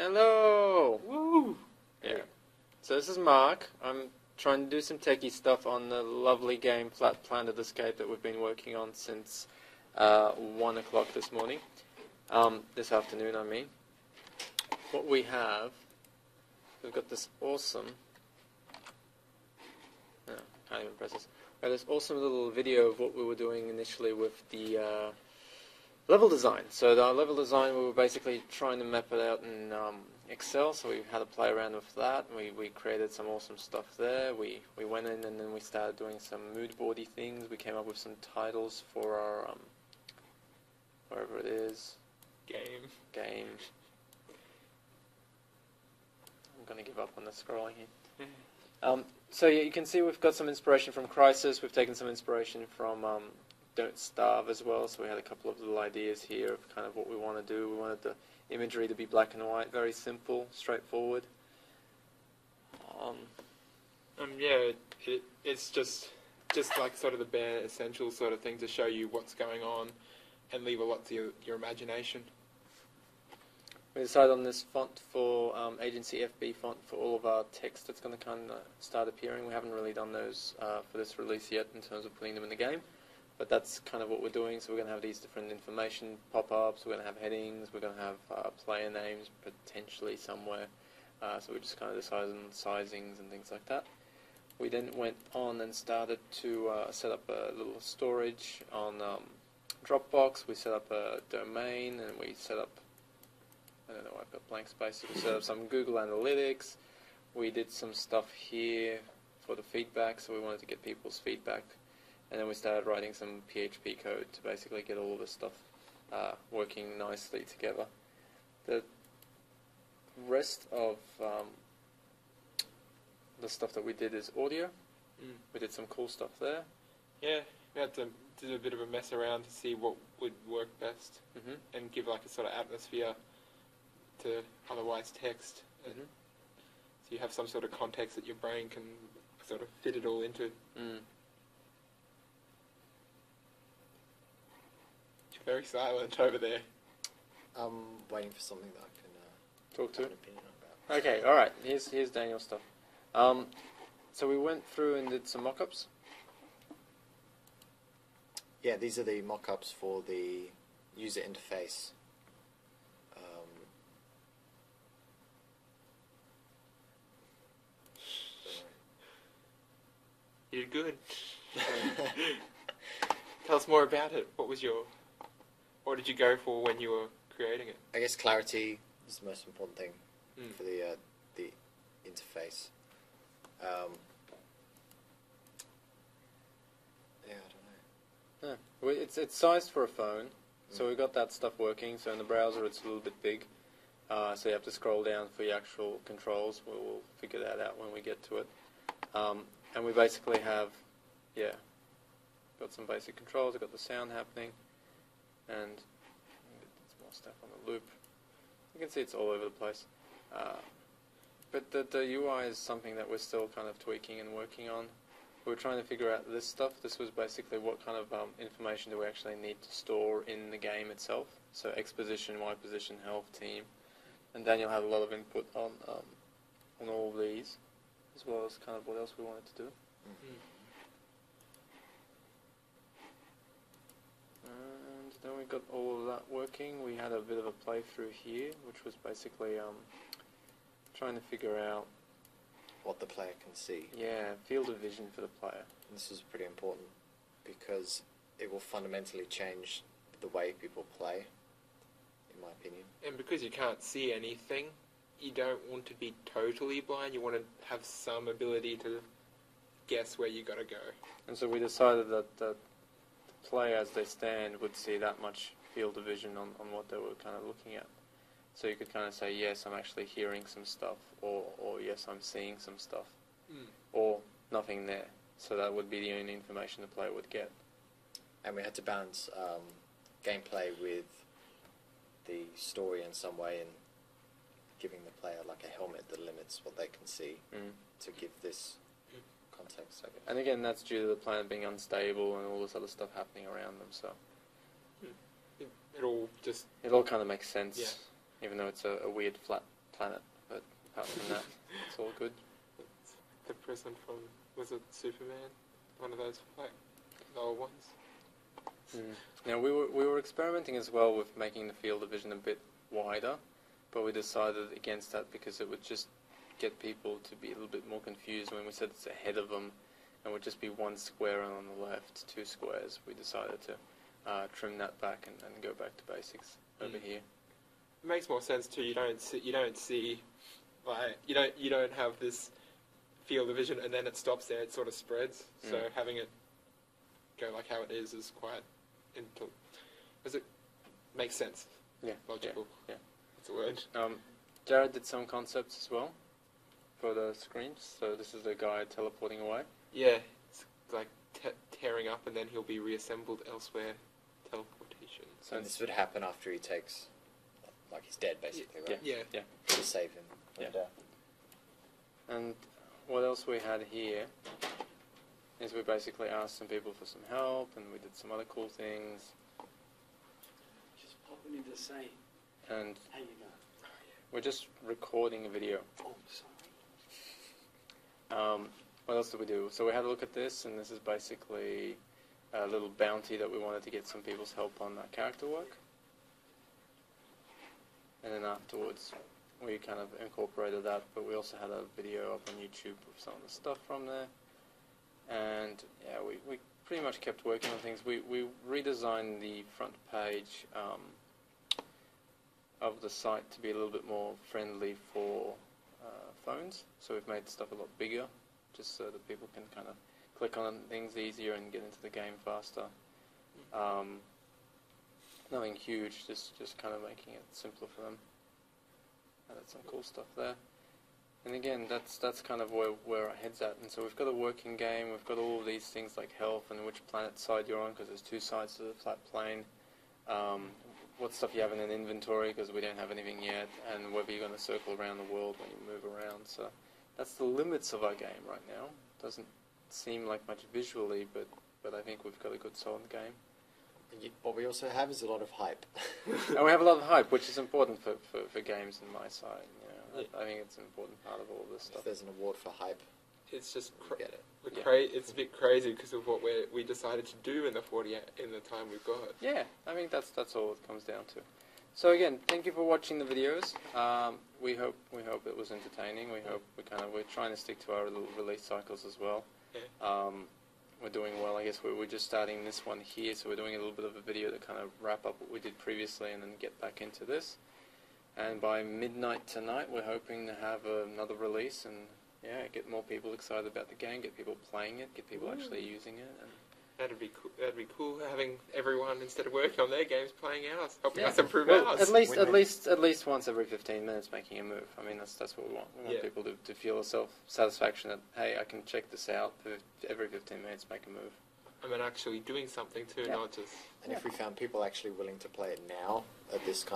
Hello! Woo! Yeah. So this is Mark. I'm trying to do some techie stuff on the lovely game Flat Planet Escape that we've been working on since 1 o'clock this morning. This afternoon, I mean. What we have, we've got this awesome... No, can't even press this. We have this awesome little video of what we were doing initially with the level design. So our level design, we were basically trying to map it out in Excel, so we had to play around with that. We created some awesome stuff there. We went in and then we started doing some mood boardy things. We came up with some titles for our, wherever it is. Game. I'm going to give up on the scrolling here. So yeah, you can see we've got some inspiration from Crisis. We've taken some inspiration from Don't Starve as well. So we had a couple of little ideas here of kind of what we want to do. We wanted the imagery to be black and white, very simple, straightforward. Yeah, it's just like sort of the bare essential sort of thing to show you what's going on and leave a lot to your imagination. We decided on this font for Agency FB font for all of our text that's going to kind of start appearing. We haven't really done those for this release yet in terms of putting them in the game, but that's kind of what we're doing. So we're going to have these different information pop-ups, we're going to have headings, we're going to have player names potentially somewhere. So we just kind of decided on sizings and things like that. We then went on and started to set up a little storage on Dropbox. We set up a domain and we set up, I don't know, I've got blank spaces. We set up some Google Analytics. We did some stuff here for the feedback, so we wanted to get people's feedback. And then we started writing some PHP code to basically get all of this stuff working nicely together. The rest of the stuff that we did is audio. We did some cool stuff there. Yeah, we had to do a bit of a mess around to see what would work best and give like a sort of atmosphere to otherwise text. So you have some sort of context that your brain can sort of fit it all into. You're very silent over there. I'm waiting for something that I can talk to. Have an opinion about. Okay, all right. Here's Daniel's stuff. So we went through and did some mock-ups. Yeah, these are the mock-ups for the user interface. You did good. Tell us more about it. What did you go for when you were creating it? I guess clarity is the most important thing for the interface. Yeah, I don't know. Yeah. It's sized for a phone, so we've got that stuff working. So in the browser it's a little bit big, so you have to scroll down for your actual controls. We'll figure that out when we get to it. And we basically have, got some basic controls. I've got the sound happening, and some more stuff on the loop. You can see it's all over the place. But the UI is something that we're still kind of tweaking and working on. We're trying to figure out this stuff. This was basically what kind of information do we actually need to store in the game itself. So exposition, Y position, health, team. And Daniel had a lot of input on all of these, as well as kind of what else we wanted to do. And then we got all of that working. We had a bit of a playthrough here, which was basically trying to figure out What the player can see. Yeah, field of vision for the player. And this is pretty important because it will fundamentally change the way people play, in my opinion. And because you can't see anything, you don't want to be totally blind. You want to have some ability to guess where you got to go. And so we decided that the player, as they stand, would see that much field of vision on what they were kind of looking at. So you could kind of say, yes, I'm actually hearing some stuff, or yes, I'm seeing some stuff, or nothing there. So that would be the only information the player would get. And we had to balance gameplay with the story in some way, and giving the player like a helmet that limits what they can see to give this context, I guess. And again, that's due to the planet being unstable and all this other stuff happening around them. So It all just... it all kind of makes sense, even though it's a weird flat planet, but apart from that, it's all good. It's the present from, was it Superman? One of those, like, the old ones? Now, we were experimenting as well with making the field of vision a bit wider, but we decided against that because it would just get people to be a little bit more confused when we said it's ahead of them, and would just be one square, and on the left, 2 squares. We decided to trim that back and go back to basics over here. It makes more sense too. You don't see, like, you don't have this field of vision and then it stops there. It sort of spreads. So having it go like how it is quite, does it make sense? Yeah, logical. Yeah, that's a word. Jared did some concepts as well for the screens. So this is the guy teleporting away. Yeah, it's like tearing up and then he'll be reassembled elsewhere. Teleportation. So this would happen after he takes, like he's dead basically, right? Yeah. To save him. Yeah. And what else we had here is we basically asked some people for some help, and we did some other cool things. Just popping into say, and how you going? we're just recording a video. Oh, sorry. What else did we do? So we had a look at this, and this is basically a little bounty that we wanted to get some people's help on character work. And then afterwards, we kind of incorporated that, but we also had a video up on YouTube of some of the stuff from there. And yeah, we pretty much kept working on things. We redesigned the front page of the site to be a little bit more friendly for phones. So we've made stuff a lot bigger, just so that people can kind of click on things easier and get into the game faster. Nothing huge, just kind of making it simpler for them. Added some cool stuff there. And again, that's kind of where our head's at. And so we've got a working game, we've got all of these things like health and which planet side you're on, because there's 2 sides to the flat plane. What stuff you have in an inventory, because we don't have anything yet, and whether you're going to circle around the world when you move around. So that's the limits of our game right now. Doesn't seem like much visually, but I think we've got a good solid game. What we also have is a lot of hype. And we have a lot of hype, which is important for games on my side. You know, I think it's an important part of all of this stuff. If there's an award for hype, it's just get it. It's a bit crazy because of what we decided to do in the time we've got. Yeah, I think that's all it comes down to. So again, thank you for watching the videos. We hope it was entertaining. We hope we're trying to stick to our little release cycles as well. Yeah. We're doing well. I guess we're just starting this one here, so we're doing a little bit of a video to kind of wrap up what we did previously and then get back into this. And by midnight tonight, we're hoping to have another release and get more people excited about the game, get people playing it, get people actually using it. And that'd be cool. That'd be cool having everyone, instead of working on their games, playing ours, helping us improve ours. At least once every 15 minutes, making a move. I mean, that's what we want. We want people to feel a self-satisfaction that, hey, I can check this out every 15 minutes, make a move. I mean, actually doing something too, not just. And if we found people actually willing to play it now at this kind